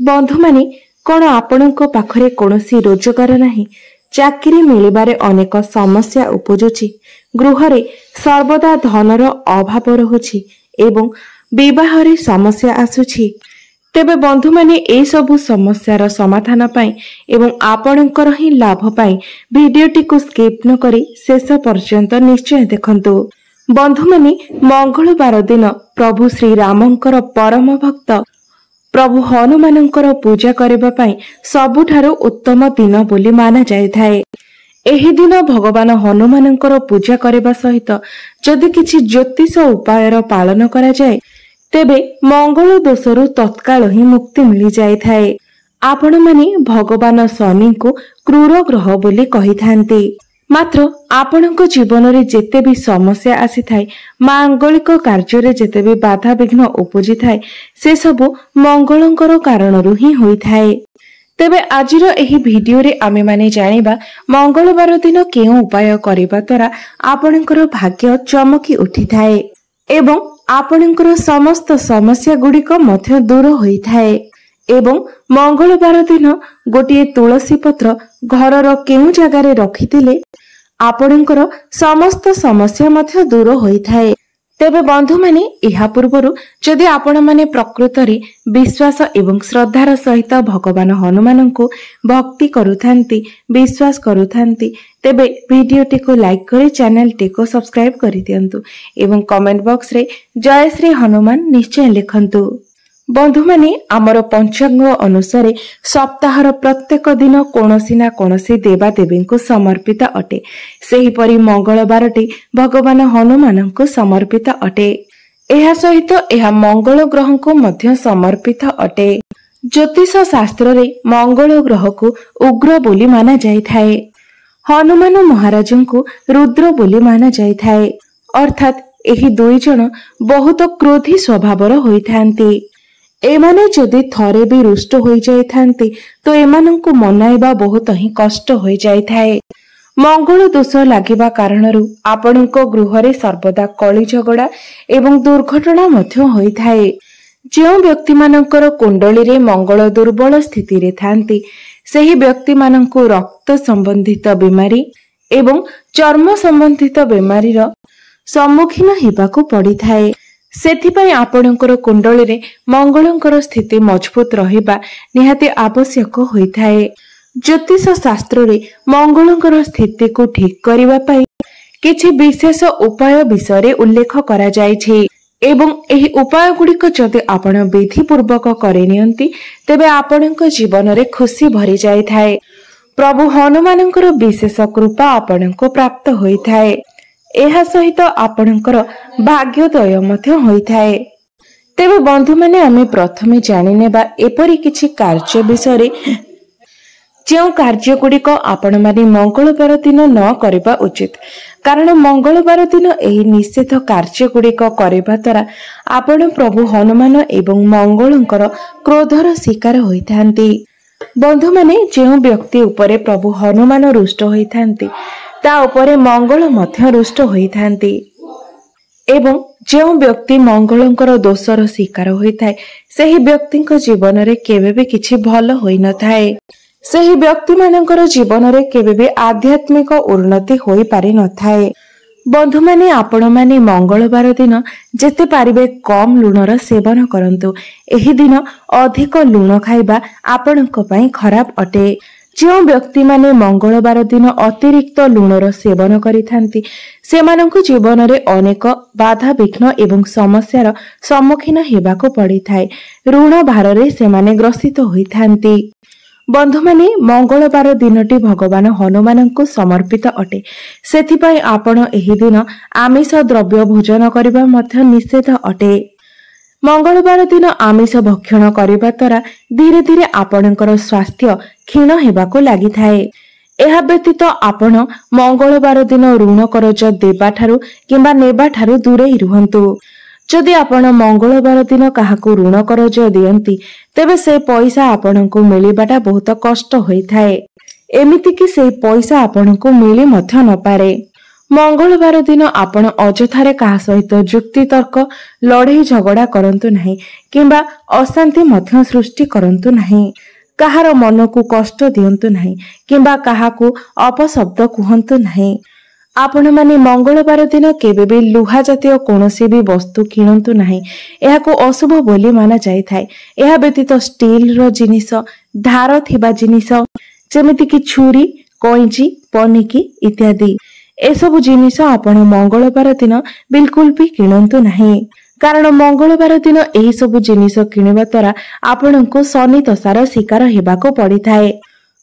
बंधु माने कौन आपणक पाखरे कौनसी रोजगार नहीं, चाकरी मिलिबारे अनेक समस्या उपजुछि, गृहरे सर्वदा धनर अभाव रहुछि एवं विवाहरे समस्या आसुछि। तेबे बंधु माने ए सबु समस्यार समाधान पाई एवं आपणकर ही लाभ पाई भिडियोटी को स्किप न करी शेष पर्यंत निश्चय देखंतु। बंधु माने मंगलवार दिन प्रभु श्री रामंकर परम भक्त प्रभु हनुमानंकर पूजा करबा पाई सबुठारु उत्तम दिन बोली माना जायथाए। एही दिन भगवान हनुमानंकर पूजा करबा सहित जदि किछि ज्योतिष उपायर पालन करा जाय तेबे मंगल दोषरु तत्काल ही मुक्ति मिली जायथाए। आपण माने भगवान शनि को क्रूर ग्रह बोली कहिथांती। मात्र आपणक जीवन रे जेते भी समस्या आसी थाए, मांगलिक कार्य रे जेते भी बाधा विघ्न उपजी थाए, से सब मंगलंकर कारणरु ही होई थाए। तेबे आजिर एही भिडियो रे आमे माने जानिबा मंगलवार दिन केउ उपाय करिबा द्वारा आपणकर भाग्य चमकी उठी थाए एवं आपणकर समस्त समस्या गुड़िक मध्य दूर होई थाए। एवं मंगलवार दिन गोटिए तुलसी पत्र घरर केउ जगारे रखिथिले आपणकर समस्त समस्या मध्य दूर होई थाए। तेबे बंधु माने इहा पूर्वरु जदि आपण माने प्रकृत रे विश्वास एवं श्रद्धार सहित भगवान हनुमान को भक्ति करुथांती, विश्वास करुथांती, तेबे वीडियोटी को लाइक करे चैनल टी को सब्सक्राइब करि दियंतु एवं कमेंट बॉक्स रे जय श्री हनुमान निश्चय लिखंतु। बंधु माने आमर पंचांग अनुसार सप्ताहर प्रत्येक दिन कोनोसी ना कोनोसी देवा देवी को समर्पित अटे। सेही परी मंगलवारटी भगवान हनुमान को समर्पित अटे। एहा सहित एहा मंगल ग्रह को मध्य समर्पित अटे। ज्योतिष शास्त्र रे मंगल ग्रह को उग्र बोली माना जायथाए। हनुमान महाराज को रुद्र बोली माना जायथाए। अर्थात एही दुई जन बहुत क्रोधी स्वभावर होइथांती। एमाने जदि थरे भी रुष्ट होई जाइथांती तो एमानंकु मनाइबा बहुत ही कष्ट होई जाइथाए। मंगल दोष लागिबा कारणरु आपणको गृहरे सर्वदा कली झगड़ा एवं दुर्घटना मध्य होइथाए। जो व्यक्ति मानकर कुंडली रे मंगल दुर्बल स्थिति रे थांती सेही व्यक्ति मानंकु रक्त संबंधित बीमारी एवं चर्म संबंधित बीमारी रो सम्मुखीन हेबाकु पड़िथाए। सेथिपाई आपणकर कुंडली रे मंगलंकर स्थिति मजबूत रहिबा निहाती आवश्यक होइथाए। ज्योतिष शास्त्र रे मंगलंकर स्थिति को ठीक करिबा पाई किछि विशेष उपाय विषय उल्लेख करा जायछि एवं एही उपाय गुड़िक जदि आपण विधि पूर्वक करे नियंती तेबे आपणक जीवन रे खुशी भरी जायथाए। प्रभु हनुमानंकर विशेष कृपा आपणको प्राप्त होइथाए। एहा सहित आपणकर भाग्योदय मध्य होइथाए। तेबे बंधु माने आमे प्रथमे जानि नेबा एपरि किछि कार्य विषय जो कार्य गुड़िक आपण माने मंगलवार दिन न करबा उचित। कारण मंगलवार दिन एही निषेध कार्य गुड़िक करबा द्वारा आपण प्रभु हनुमान एवं मंगलंकर क्रोधर शिकार होइथांती। बंधु माने जो व्यक्ति उपरे प्रभु हनुमान रुष्ट होइथांती ता उपरे मंगल मध्य रुष्ट होइथांती एवं जो व्यक्ति मंगलंकर दोषर शिकार होइथाय सेही व्यक्तिंक जीवन रे केबे भी किछि भलो होई न थाए। सेही व्यक्ति मानकर जीवन रे केबे भी आध्यात्मिक उन्नति होई पारि न थाए। बंधु माने आपण माने मंगलवार दिन जेते पारिबे कम लूणर सेवन करंतु। एही दिन अधिक लूण खाइबा आपणक पई खराब अटे। जो व्यक्ति माने मंगलवार दिन अतिरिक्त लूणर सेवन करिथांती सेमानंकु जीवन रे अनेक बाधा विघ्न एवं समस्यार सम्मुखीन हेबाको पड़िथाए। ऋण भार रे सेमाने ग्रसित होइथांती। बंधु माने मंगलवार दिनटी भगवान हनुमानंकु समर्पित अटे। सेथिपाई आपण एही दिन आमिष द्रव्य भोजन करिबा मध्य निषेध अटे। मंगलवार दिन आमिष भक्षण करबा द्वारा धीरे धीरे आपणकर स्वास्थ्य क्षीण हेबाको लागिथाए। एहा व्यतीत आपण मंगलवार दिन ऋण करज देबा ठारू किंबा नेबा ठारू दूरेई रुहंतु। जदि आपण मंगलवार दिन काहाकू ऋण करज दियंती तेबे से पैसा आपणको मिलिबाटा बहुत कष्ट होइथाए। एमिति कि से पैसा आपणको मिली मध्य न पारे। मंगलवार दिन आपण अजथारे कहा सहित जुक्ति तर्क लड़ई झगड़ा करंतु नहीं किंबा अशांति मध्य सृष्टि करंतु नहीं। कहार मन को कष्ट दियंतु नहीं किंबा काहाकू अपशब्द कुहंतु नहीं। आपण माने मंगलवार दिन केबे भी लुहा जातीय कोनोसी भी वस्तु किणंतु नहीं। एहाको अशुभ बोली माना जाय थाए। एहा व्यतीत स्टील रो जिनिस धार थिबा जिनिस जेमिति कि छुरी कैंची पनिकी इत्यादि एसबु जिनिस आपण मंगलवार दिन बिल्कुल भी किणंतु नहीं। कारण मंगलवार दिन एही सबु जिनिस किणवा द्वारा आपनको शनि दशार शिकार हेबाको पड़िथाए।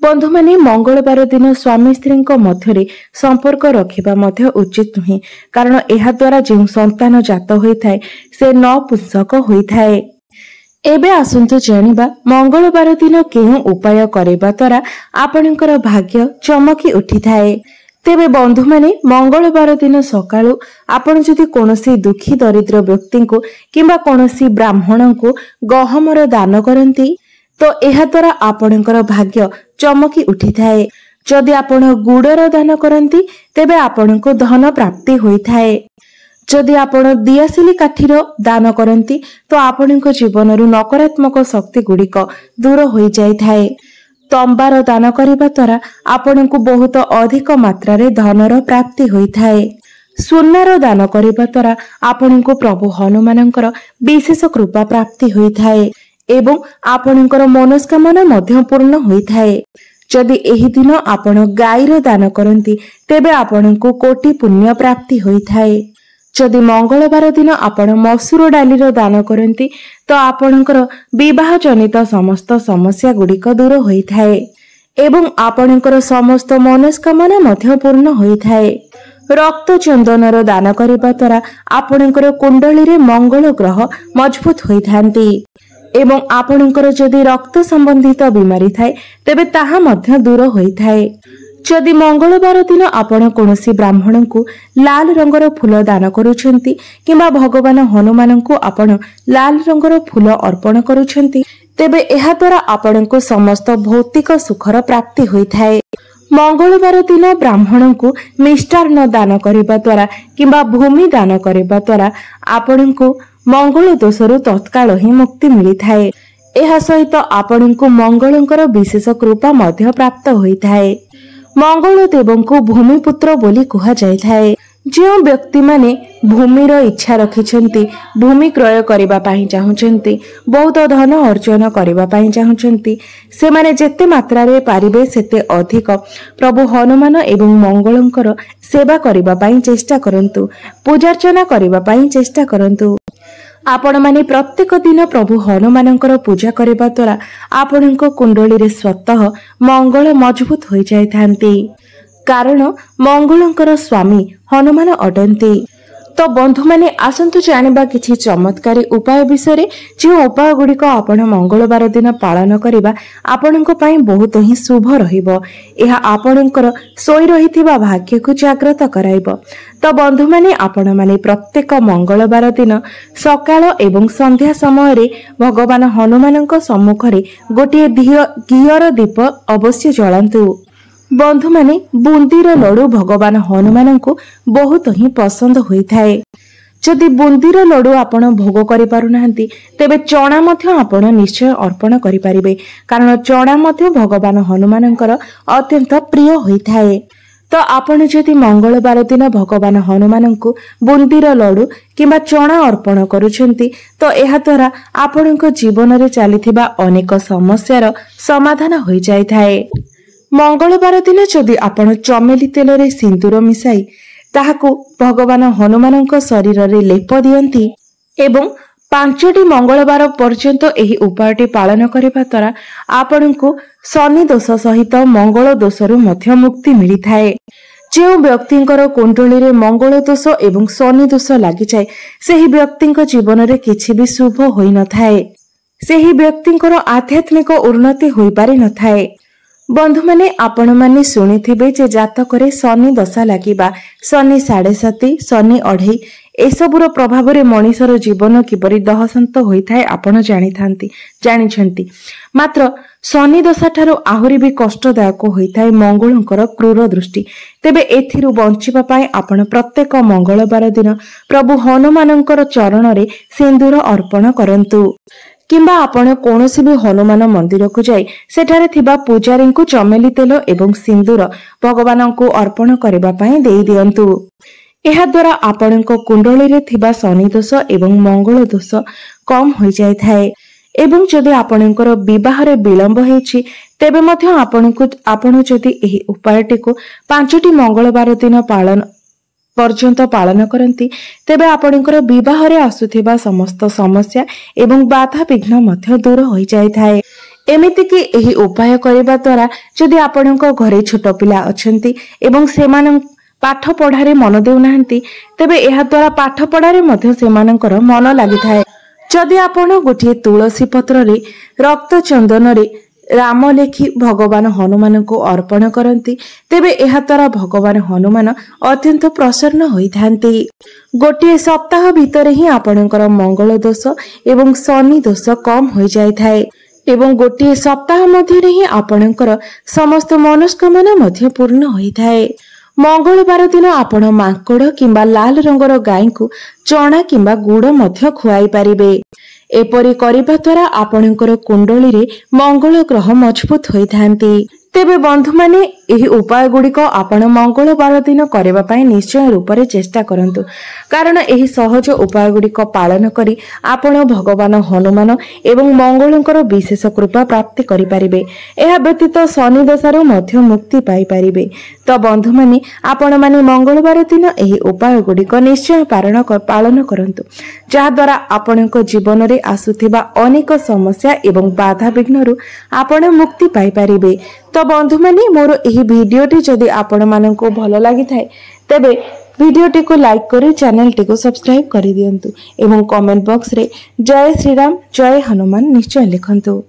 बंधु माने मंगलवार दिन स्वामी स्त्री मध्य संपर्क रखिबा मध्य उचित नुहे। कारण एहा द्वारा जो संतान जात होइथाए से नपुंसक होइथाए। एबे आसंतु जानिबा मंगलवार दिन केउ उपाय करिबा द्वारा आपनकर भाग्य चमकी उठिथाए। तेबे बंधु माने मंगलवार दिन सकाळु आपण जदि कोनोसी दुखी दरिद्र व्यक्ति को किंबा कोनोसी ब्राह्मण को गहमर दान करंती तो एहा द्वारा आपणकर भाग्य चमकी उठिथाए। जदि आपण गुड़र दान करंती तेबे आपणको धन प्राप्ति होइथाए। जदि आपण दियासिली काठीर दान करंती तो आपणको जीवनरु नकारात्मक शक्ति गुड़िक दूर होई जाइथाए। तंबार दान करिबा द्वारा आपनको बहुत अधिक मात्रा रे धनर प्राप्ति होइथाए। सुनार दान करिबा द्वारा आपनको प्रभु हनुमानकर विशेष कृपा प्राप्ति होइथाए एवं आपणकर मनोस्कामना मध्य पूर्ण होइथाए। जदि एही दिन आपण गाईर दान करंती तेबे आपनको कोटि पुण्य प्राप्ति होइथाए। जदि मंगलवार दिन आपण मसूर डालीर दान करंती तो आपणकर विवाह जनित समस्त समस्या गुड़िक दूर होइथाए एवं आपणकर समस्त मनोस्कामना मध्य पूर्ण होइथाए। रक्त चंदनर दान करिबा द्वारा आपणकर कुंडली रे मंगल ग्रह मजबूत होइथांती एवं आपणकर जदि रक्त संबंधित बीमारी थाए तेबे ताहा मध्य दूर होइथाए। जदि मंगलवार दिन आपण कोनोसी ब्राह्मण को लाल रंगर फूल दान करूछंती किंबा भगवान हनुमान को आपण लाल रंगर फूल अर्पण करूछंती तेबे एहा द्वारा आपणको समस्त भौतिक सुखर प्राप्ति होइथाए। मंगलवार दिन ब्राह्मण को मिष्टान्न दान करिबा द्वारा किंबा भूमि दान करिबा द्वारा आपणको मंगल दोषरु तत्काल ही मुक्ति मिलिथाए। एहा सहित आपणको मंगलंकर विशेष कृपा मध्य प्राप्त होइथाए। मंगल देव को भूमिपुत्र बोली कहा जाए। जो व्यक्ति माने भूमिर इच्छा रखिछंती भूमि क्रय करिबा पाई चाहुचंती बहुत धन अर्जन करिबा पाई चाहुचंती से माने जेते मात्रा रे पारिबे सेते अधिक प्रभु हनुमान एवं मंगलंकर सेवा करिबा पाई चेष्टा करंतु। पूजार्चना करिबा पाई चेष्टा करंतु। आपण माने प्रत्येक दिन प्रभु हनुमानंकर पूजा करिबा द्वारा आपणको कुंडली रे स्वतः मंगल मजबूत होई जायथांती। कारण मंगलंकर स्वामी हनुमान अटंती। तो बंधु माने आसंतु जानिबा किछि चमत्कारी उपाय विषय जो उपाय गुड़िक आपण मंगलवार दिन पालन करिबा आपणको पई बहुत ही शुभ रहिबो। एहा आपणकर सोई रहिथिबा भाग्य को जागृत कराइबो। तो बंधु माने आपण माने प्रत्येक मंगलवार दिन सकाळ एवं संध्या समय रे भगवान हनुमानଙ୍କ सम्मुखरे गोटे घियर दीप अवश्य जलांतु। बंधु माने बुंदीर लड्डू भगवान हनुमान को बहुत ही पसंद होइथाए। जदि बुंदीर लड्डू आपण भोग करि पारुनांती तेबे चना मध्य आपण निश्चय अर्पण करि परिबे। कारण चना मध्य भगवान हनुमानଙ୍କର अत्यंत प्रिय होइथाए। तो आपण जदि मंगलवार दिन भगवान हनुमान को बुंदीर लड्डू किंबा चना अर्पण करूछंती तो एहा द्वारा आपणको जीवन रे चलीथिबा अनेक समस्यार समाधान होई जायथाए। मंगलवार दिन जदि आपण चमेली तेल रे सिंदूर मिसाई ताहाको भगवान हनुमानଙ୍କ शरीर रे लेप दियंती एवं 5टी मंगलवार पर्यंत एही उपायटी पालन करिबा द्वारा आपणको शनि दोष सहित मंगल दोषरु मध्य मुक्ति मिलिथाए। जो व्यक्तिंकर कुंडली रे मंगल दोष एवं शनि दोष लागि जाय सेही व्यक्तिंक जीवन रे किछि भी शुभ होई न थाए। सेही व्यक्तिंकर आध्यात्मिक उन्नति होई पारि न थाए। बंधु माने आपण माने सुनिथिबे जे जातक रे शनि दशा लागिबा शनि 7.5 शनि 2.5 एसबुर प्रभाव में मनीषर जीवन किपरि दहशांत होता है आपण जानिछंती। मात्र शनि दशा ठारू आहुरी भी कष्टदायक होता है मंगलंकर क्रूर दृष्टि। तेबे एथिरु बंचिबा पाई आपण प्रत्येक मंगलवार दिन प्रभु हनुमानंकर चरण रे सिंदूर अर्पण करंतु किंबा आपण कोनोसी भी हनुमान मंदिर को जाई सेठारे थिबा पूजारी को चमेली तेल एवं सिंदूर भगवान को अर्पण करबा पाई देई दियंतु। एहा द्वारा आपणक कुंडली रे थिबा शनि दोष एवं मंगल दोष कम हो जाय थाए। एवं जदि आपणकर विवाह रे विलंब हेछि तेबे मध्य आपण जदि एही उपायटी को 5टी मंगलवार दिन पर्यंत पालन करती तेबे आपणकर विवाह रे आसुथिबा समस्त समस्या एवं बाधा विघ्न मध्य दूर हो जाय थाए। एमिति कि एही उपाय करिबा द्वारा जदि आपणक घरे छोट पिला अछंती एवं सेमान पाठ पढ़ारे मन देउनाहंती तेबे एहा द्वारा पाठ पढ़ारे मध्य सेमानकर मन लागि थाए। जदि आपण गोटे तुलसी पत्र रे रक्त चंदन रे राम लेखि भगवान हनुमान को अर्पण करती तेबे एहा द्वारा भगवान हनुमान अत्यंत प्रसन्न होइथांती। गोटे सप्ताह भितर ही आपणकर मंगल दोष एवं शनि दोष कम हो जाय थाए एवं गोटे सप्ताह मध्य ही आपणकर समस्त मनोकामना मध्य पूर्ण होइथाए। मंगलवार दिन आपण मांकड़ किंबा लाल रंगर गाय को चना किंबा गुड़ मध्य खुआई पारिबे। एपरि करिबा द्वारा आपणकर कुंडली रे मंगल ग्रह मजबूत होइथांती। तेबे बंधु माने एही उपाय गुड़िक आपण मंगलवार दिन करबा पाई निश्चय रूप से चेष्टा करंतु कारण एही सहज उपाय गुड़िक पालन करी आपण भगवान हनुमान एवं मंगलंकर विशेष कृपा प्राप्ति करि पारिबे। एहा व्यतीत शनि दशारु मध्य मुक्ति पाई पारिबे। तो बंधु माने आपण माने मंगलवार दिन एही उपाय गुड़िक निश्चय पालन करंतु जहा द्वारा आपणक जीवन रे आसुथिबा अनेक समस्या एवं बाधा विघ्नरु आपण मुक्ति पाई पारिबे। तो बंधु माने मोर एही भिडियोटी जदि आपण माननको भलो लागि थाए तेबे भिडियोटी को लाइक करी चैनल टी को सब्सक्राइब करि दियंतु एवं कमेंट बॉक्स रे जय श्री राम जय हनुमान निश्चय लिखंतु।